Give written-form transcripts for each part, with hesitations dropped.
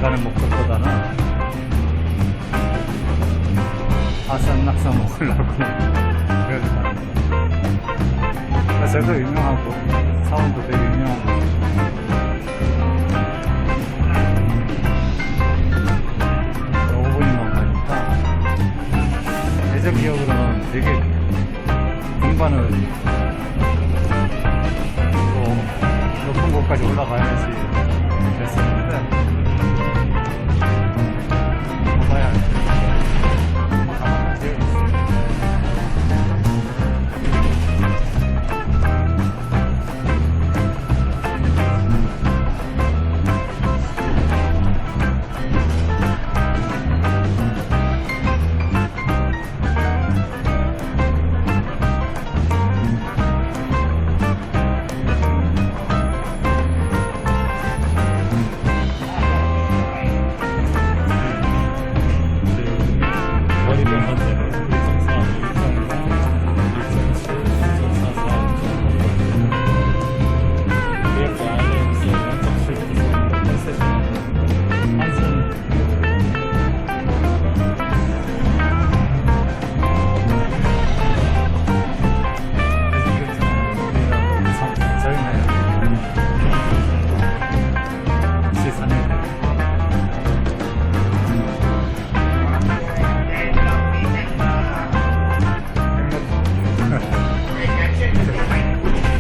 가는 목적보다는 아산 낙사 먹으려고 그래서 가는 거예요. 저도 유명하고 사원도 되게 유명하고 예전 기억으로는 되게 등반을 또 높은 곳까지 올라가야지 됐었는데 가봐야 한번 가봤던 기억이 있어요.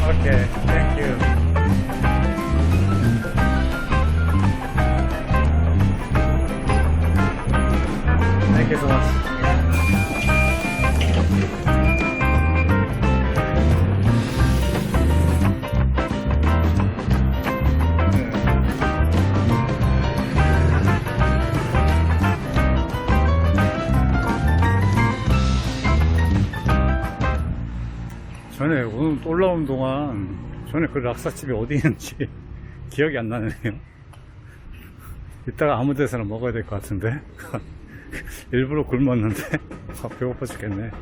Okay, thank you. Thank you so much. 전에 오늘 올라오는 동안 전에 그 락사집이 어디 있는지 기억이 안 나네요. 이따가 아무 데서나 먹어야 될 것 같은데 일부러 굶었는데 배고파 죽겠네.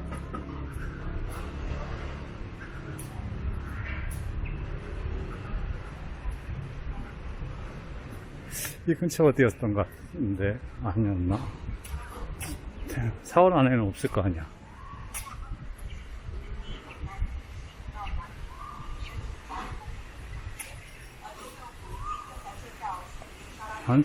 이 근처 어디였던 것 같은데 아니었나? 사원 안에는 없을 거 아니야. 한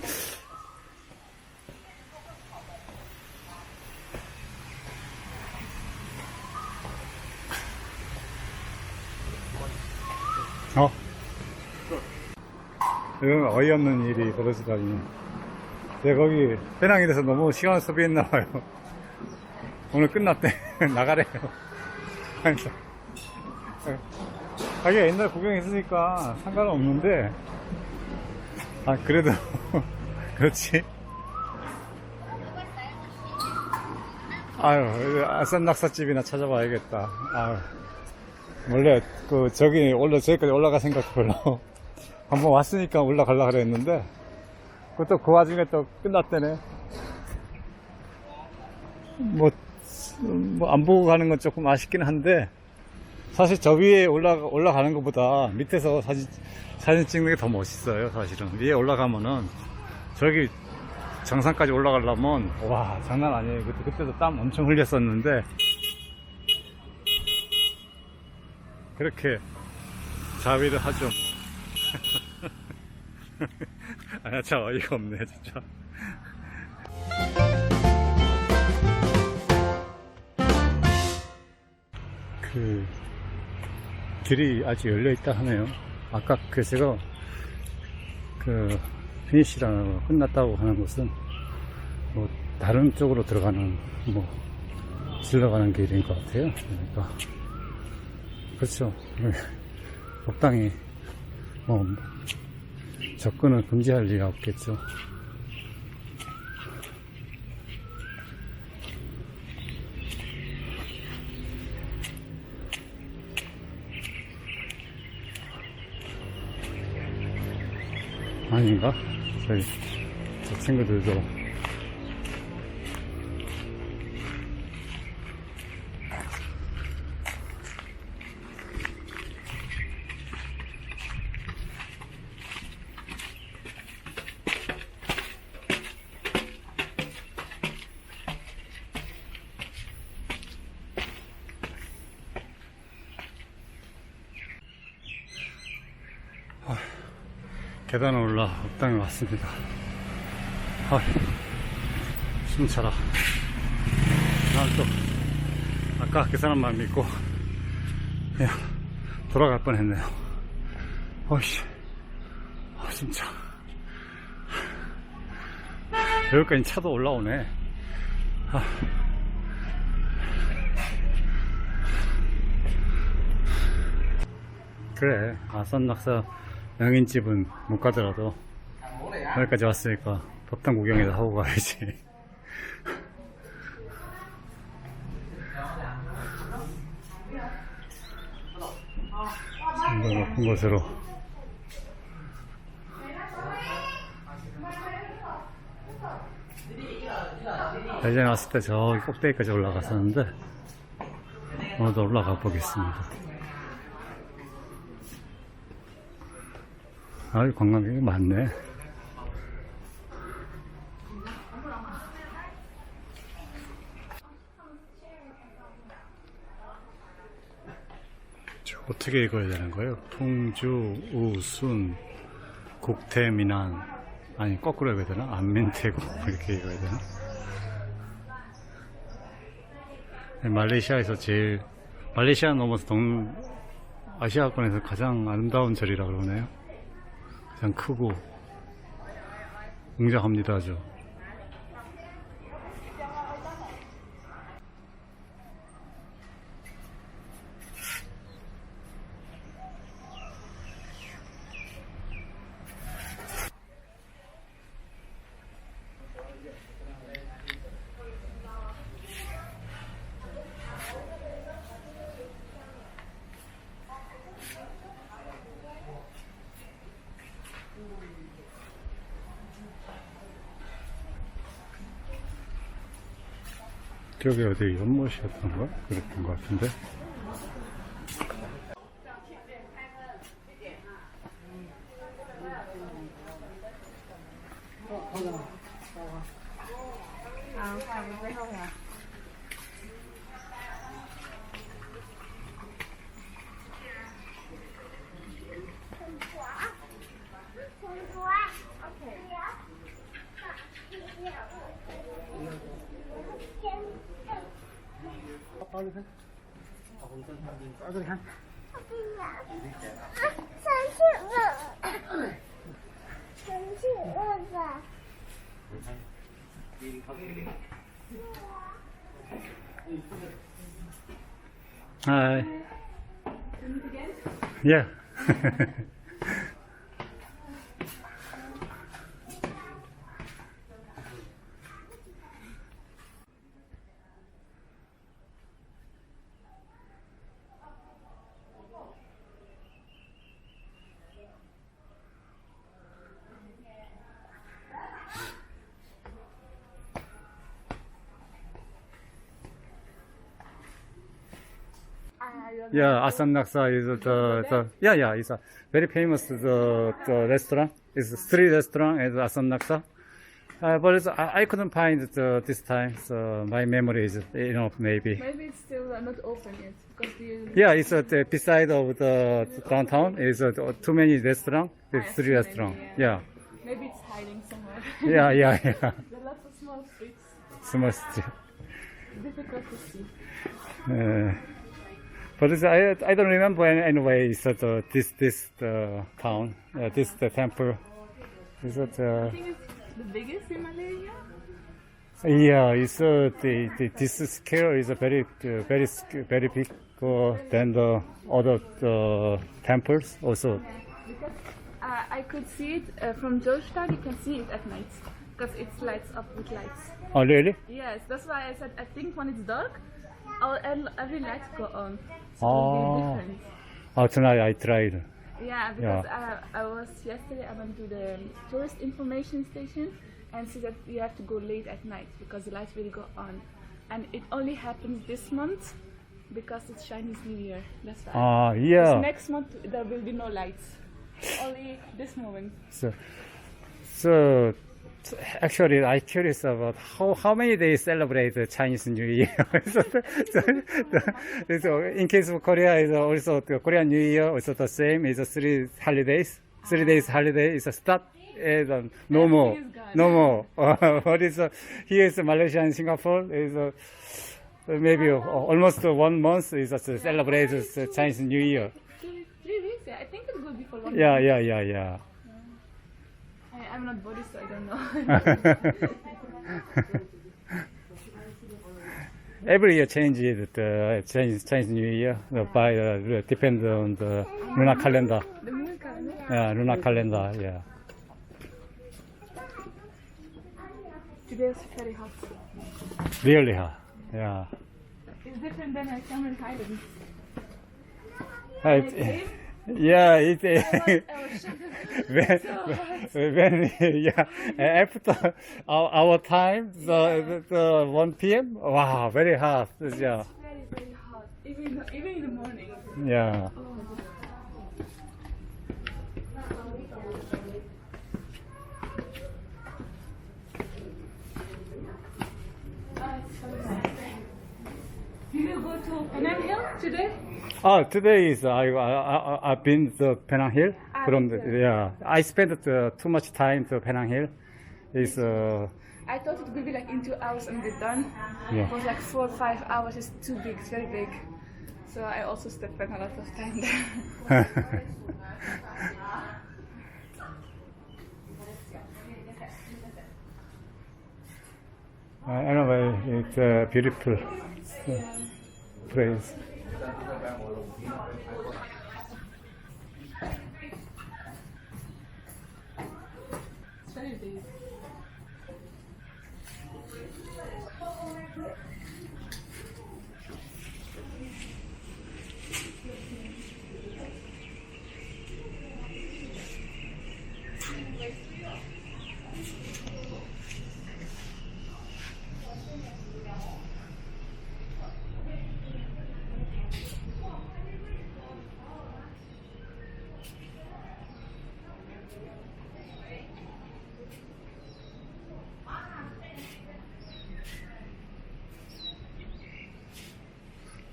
이런 어이없는 일이 벌어지다니. 내가 거기 배낭이 돼서 너무 시간 소비했나봐요. 오늘 끝났대. 나가래요. 그래서 자기가 옛날 구경했으니까 상관은 없는데 그래도 그렇지. 아유, 아산 낙사집이나 찾아봐야겠다. 아유, 원래 저기까지 올라갈 생각 별로. 한번 왔으니까 올라가려고 그랬는데 그것도 그 와중에 또 끝났대네. 뭐 안 보고 가는 건 조금 아쉽긴 한데 사실 저 위에 올라가는 것보다 밑에서 사진 찍는 게 더 멋있어요. 사실은 위에 올라가면은 저기 정상까지 올라가려면 와 장난 아니에요. 그때도 땀 엄청 흘렸었는데 그렇게 자위를 하죠. 아, 참 어이가 없네 진짜. 그 길이 아직 열려있다 하네요. 아까 제가 피니시랑 끝났다고 하는 곳은 뭐 다른 쪽으로 들어가는 질러가는 길인 것 같아요. 그러니까 그렇죠. 적당히 접근을 금지할 리가 없겠죠. 아닌가? 저 친구들도 계단을 올라 옥당에 왔습니다. 아, 숨차라. 난 또 아까 그 사람만 믿고 그냥 돌아갈 뻔했네요. 어이씨, 진짜 여기까지 차도 올라오네. 그래, 아산낙사 명인집은 못 가더라도 여기까지 왔으니까 법당 구경이라도 하고 가야지. 좀 더 높은 곳으로. 예전에 왔을 때 저기 꼭대기까지 올라갔었는데 오늘도 올라가 보겠습니다. 아유, 관광객이 많네. 어떻게 읽어야 되는 거예요? 풍주, 우순, 국태민안. 아니, 거꾸로 읽어야 되나? 안민태국. 이렇게 읽어야 되나? 말레이시아에서 말레이시아 넘어서 아시아권에서 가장 아름다운 절이라 그러네요. 가장 크고 웅장합니다, 아주. 저기 어디 연못이었던가? 그랬던 것 같은데. Hi. Yeah. Yeah, Assam Naksa is it's a very famous the restaurant. It's a street restaurant at Assam Naksa. But I couldn't find it this time, so my memory is enough maybe. Maybe it's still not open yet because Yeah, it's beside of the downtown. It's too many restaurant, street restaurant. Yeah. Maybe it's hiding somewhere. Yeah. There are lots of small streets. Small street. Difficult to see. But I don't remember anyway. It's this town, this the temple. Is it? I think it's the biggest in Malaysia. Yeah, it's this scale is very big than the other temples also. Because I could see it from Georgetown. You can see it at night because it lights up with lights. Oh really? Yes, that's why I said I think when it's dark, every light go on. So it Oh. will be different. Oh, tonight I tried. Yeah, because yesterday I went to the tourist information station and see that you have to go late at night because the lights will go on. And it only happens this month because it's Chinese New Year. That's why. Yeah. This next month there will be no lights. Only this moment. So actually, I'm curious about how many days celebrate the Chinese New Year. So in case of Korea, is also the Korean New Year also the same. It's 3 holidays. 3 days holiday is a start. And, no more. Everything is gone. No more. What is here is Malaysia and Singapore is maybe almost 1 month is to celebrate Chinese New Year. 3 weeks? Yeah, I think it's good before 1 Yeah, week. yeah. I'm not Buddhist, so I don't know. Every year changes the Chinese New Year by depends on the lunar calendar. The moon calendar? Yeah, lunar calendar. Yeah. Today is very hot. Really hot. Yeah. It's different than Cameron Highlands. It, yeah, it, I was shocked. when yeah, after our time, the 1 p.m. Wow, very hot. Yeah, Very, very hot. Even in the morning. yeah. It's so nice. Did you go to Penang Hill today? Oh, today is I've been to Penang Hill. From the, yeah, I spent too much time to Penang Hill. It's I thought it would be like in 2 hours and be done. Yeah. It was like 4 or 5 hours. It's too big. It's very big. So I also spent a lot of time there. anyway, it's a beautiful place. It's very big.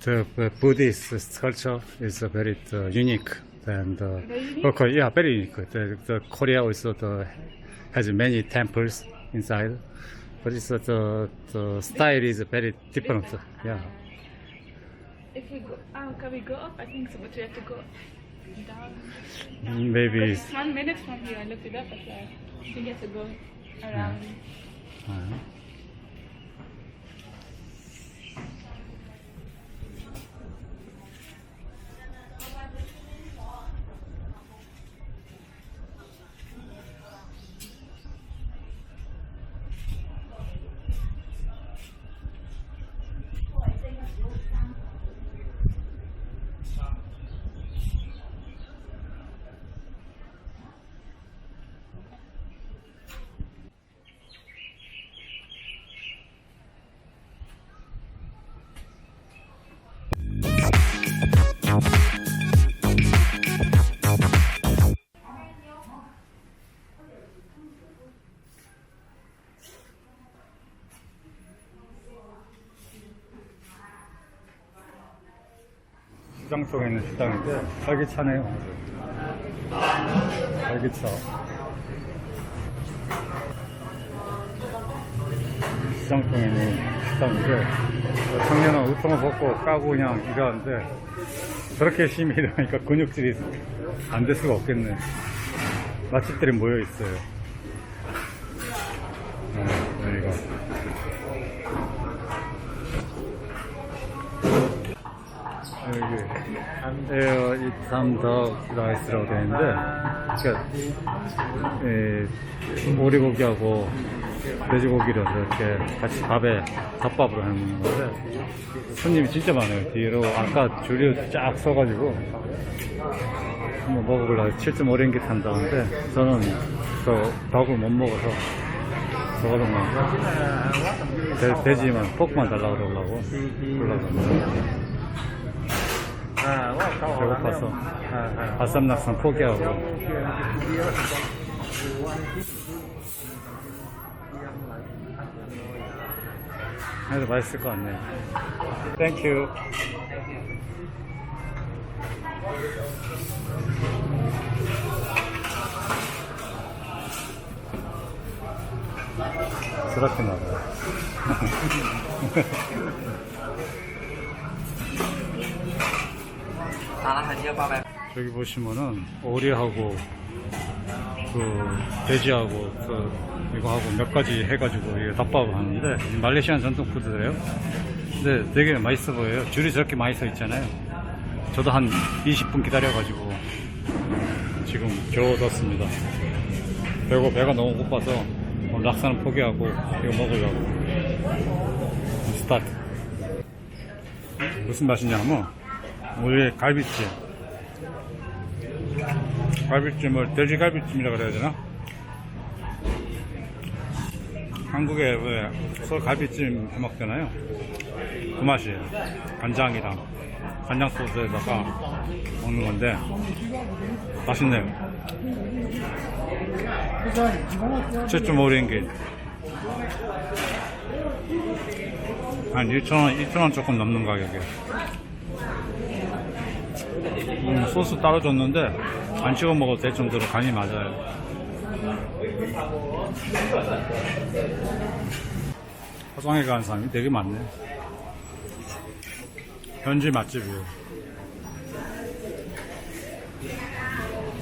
The Buddhist culture is very unique and unique? okay, yeah, very unique. The Korea also has many temples inside, but it's the style is very different. Yeah, If we go, can we go up? I think so, but we have to go down. maybe. Because it's 1 minute from here. I looked it up. But I think you have to go around. 시장 속에 있는 시장인데 활기차네요. 활기차. 시장 속에 있는 시장인데 청년은 우통을 벗고 까고 그냥 일하는데 저렇게 열심히 일하니까 근육질이 안 될 수가 없겠네. 맛집들이 모여 있어요. 여기가. 여기 에어 이탐 더 라이스라고 되어 있는데 그러니까 오리고기하고 돼지고기를 이렇게 같이 덮밥으로 해먹는 건데 손님이 진짜 많아요. 뒤로 아까 줄이 쫙 서가지고 한번 먹어보려고 7.5랭기 탄다는데 저는 저 덕을 못 먹어서 저거는 돼지만 포크만 달라고 그러려고 배고파서 바쌈낙상 포기하고. 그래도 맛있을 것 같네요. 땡큐. 그렇구나 봐요. 여기 보시면은 오리하고 그 돼지하고 그 이거하고 몇 가지 해가지고 이게 덮밥을 하는데 이 말레이시안 전통 푸드래요. 근데 되게 맛있어 보여요. 줄이 저렇게 많이 서 있잖아요. 저도 한 20분 기다려가지고 지금 겨우 얻었습니다. 그리고 배가 너무 고파서 오늘 락사는 포기하고 이거 먹으려고 스타트. 무슨 맛이냐면 우리 갈비찜, 갈비찜을 돼지갈비찜이라 그래야 되나? 한국에 왜 서울 갈비찜 해 먹잖아요. 그 맛이에요. 간장이랑 간장 소스에다가 먹는 건데 맛있네요. 최초 어린 게 한 2,000원 조금 넘는 가격이에요. 소스 따로 줬는데 안 찍어 먹어도 될 정도로 간이 맞아요. 화성에 가는 사람이 되게 많네. 현지 맛집이에요.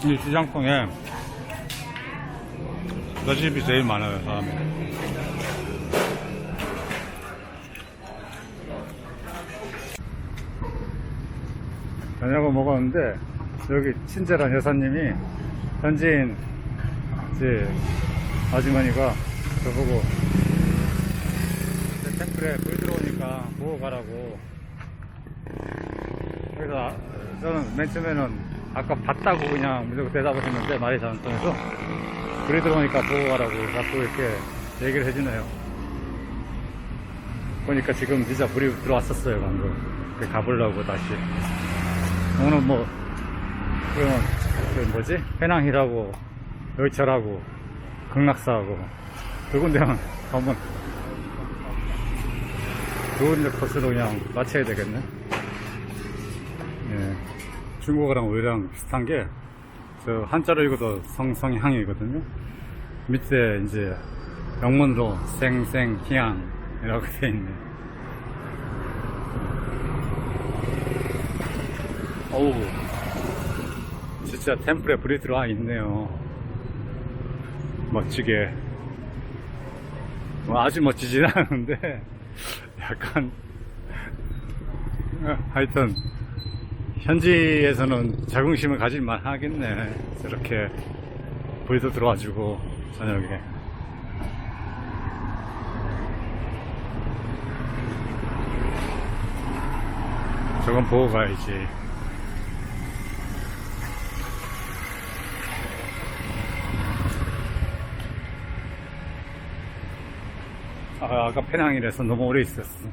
이 시장통에 그 집이 제일 많아요, 사람이. 저녁을 먹었는데 여기 친절한 여사님이 현지인 이제 아주머니가 저보고 템플에 불 들어오니까 보고 가라고. 그래서 저는 맨 처음에는 아까 봤다고 그냥 무조건 대답을 했는데 말이 잘 안 통해서 불이 들어오니까 보고 가라고 자꾸 이렇게 얘기를 해주네요. 보니까 지금 진짜 불이 들어왔었어요, 방금. 가보려고 다시. 오늘 뭐 그러면 그 뭐지? 해낭힐하고 열철하고 극락사하고 두 군데만 한번 두 군데 코스로 그냥 마쳐야 되겠네. 예. 중국어랑 우리랑 비슷한 게 저 한자로 읽어도 성향이거든요. 밑에 이제 영문으로 생생향이라고 되어 있네. 어우, 진짜 템플에 불이 들어와 있네요. 멋지게. 뭐 아주 멋지진 않은데 약간 하여튼 현지에서는 자긍심을 가질만 하겠네. 저렇게 불도 들어와주고 저녁에. 저건 보고 가야지. 아까 페낭이라서 너무 오래 있었어.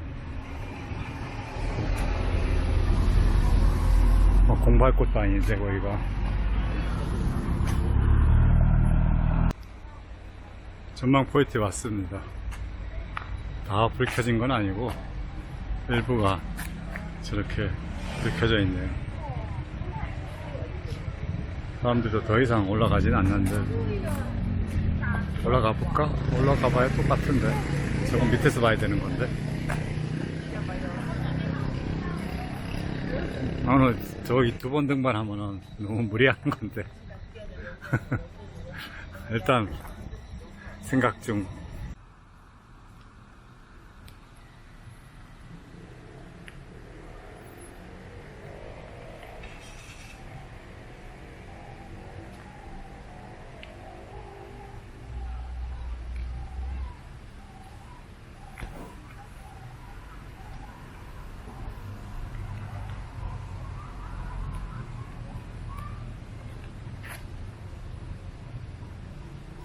공부할 곳도 아닌데 거기가. 전망 포인트에 왔습니다. 다 불 켜진 건 아니고 일부가 저렇게 불 켜져 있네요. 사람들도 더 이상 올라가진 않는데 올라가 볼까? 올라가 봐야 똑같은데 저건 밑에서 봐야 되는 건데. 오늘 저기 두 번 등반하면은 너무 무리한 건데. 일단 생각 중.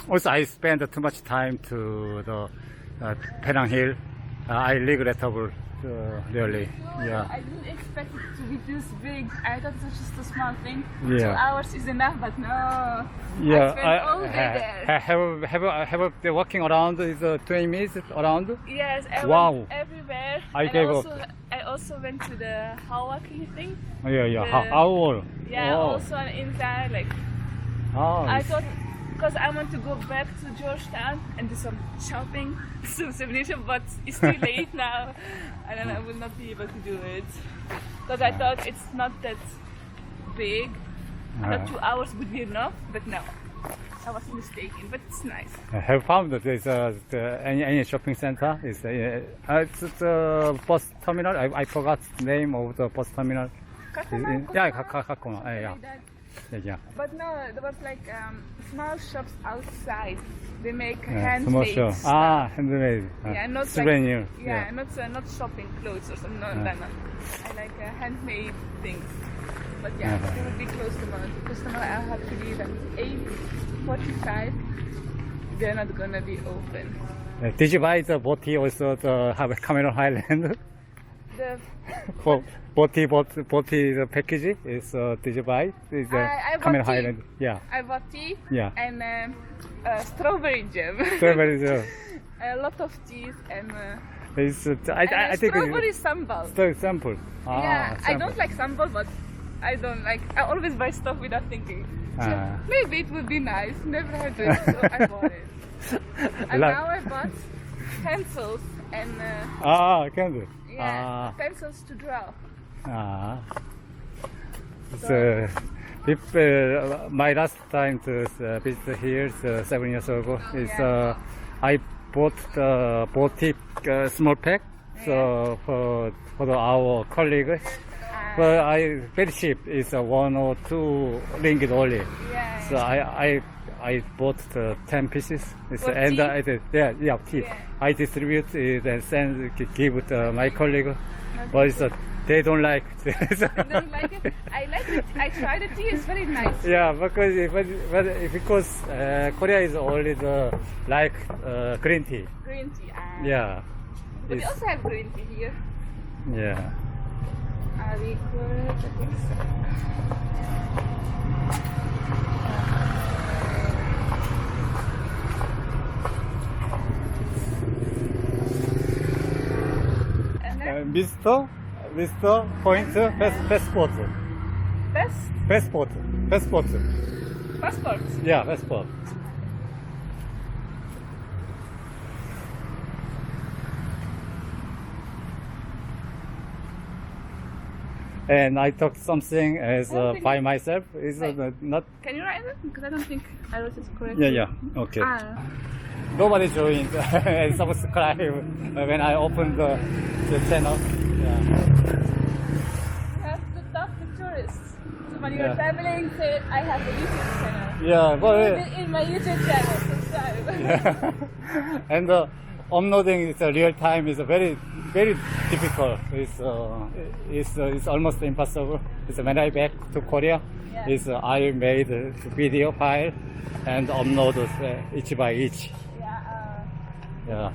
Also, I spend too much time to the Penang Hill. I regrettable, really. Yeah. I didn't expect it to be this big. I thought it was just a small thing. Yeah. 2 hours is enough, but no. Yeah. I spent all day there. Have the walking around is 20 minutes around? Yes, I Wow. went everywhere. I And gave up. I also went to the Hawaii thing. Yeah, yeah. The- Owl. Yeah, Oh. also inside, like, Ah, I it's- thought because I want to go back to Georgetown and do some shopping, some souvenir shop, but it's too late now, and then I will not be able to do it. Because I thought it's not that big. I thought 2 hours would be enough, but no. I was mistaken, but it's nice. Have you found that there's any shopping center? It's the bus terminal. I forgot the name of the bus terminal. Yeah, Kakona. Yeah. Like that. Yeah. But no, there was like small shops outside. They make Yeah, small handmade shop. stuff. Handmade. Yeah, not souvenir. like not shopping clothes or something. No, no. I like handmade things. But yeah, Uh-huh. it will be close tomorrow. Because tomorrow I have to leave at 8:45. They're not gonna be open. Did you buy the Boti also the Cameron Highland? The For Boti the package is did you buy? Is I bought Cameron tea. Highland? Yeah. I bought tea Yeah. and strawberry jam. Strawberry. A lot of cheese and It's I think strawberry it's sambal. sample. Yeah, I sample. don't like sambal, but I don't like. I always buy stuff without thinking. So Ah. maybe it would be nice. Never had it, so I bought it. And Like- now I bought pencils and candle. pencils to draw. So, my last time to visit here is 7 years ago. Is I bought the Baltic small pack so for our colleagues. But I very cheap. It's 1 or 2 ringgit only. Yeah. So I bought the 10 pieces. It's, For and tea? tea. Yeah. I distribute it and give it my colleague. But it's, they don't like it. I don't like it. I like it. I tried it. Tea is very nice. Yeah, because Korea is only the like green tea. Green tea. Yeah. But we It's- also have green tea here. yeah. We could. I think so. And then Mr. Point passport. best Passport. passports. Yeah, passport. And I talked something as Something- by myself. Is not. Can you write it? Because I don't think I wrote it correctly. Yeah. Okay. Ah, Nobody joined and subscribe when I opened the channel. Yeah. you have to talk to tourists. So when you're Yeah. traveling, say, I have a YouTube channel. Yeah, but In my YouTube channel, subscribe. and uploading is real time is very difficult. It's almost impossible. It's when I back to Korea, Yeah. I made a video file and upload each by each. Yeah,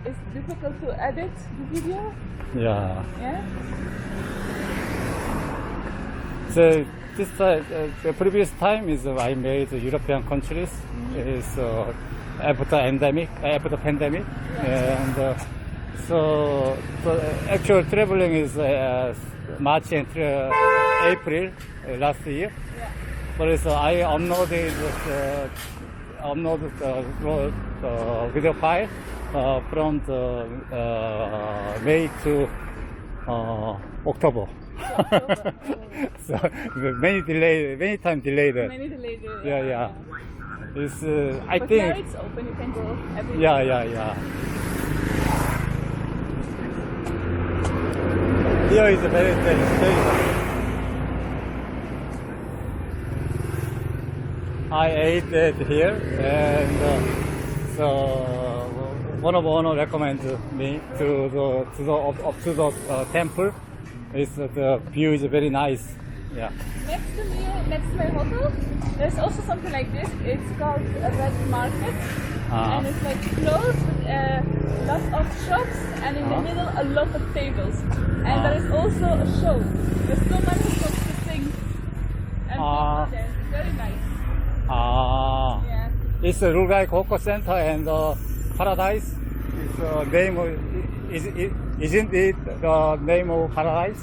It's difficult to edit the video. yeah. Yeah. So this the previous time is I made European countries is after pandemic, and so actual traveling is March and April last year. Yeah. But so I uploaded the video file from the May to October. So many times delayed. Many delayed. Yeah. It's I But think. now it's open. You can go every Yeah. Here is very. I ate it here, and so one of owner recommended me to the temple. It's the view is very nice. Yeah. Next to me, next to my hotel, there's also something like this. It's called a red market, and it's like closed with lots of shops, and in the middle a lot of tables. And there is also a show. There's so many shows to sing, and people there. It's very nice. Yeah. It's a Rulgai Koko Center and Paradise. It's name isn't it the name of Paradise?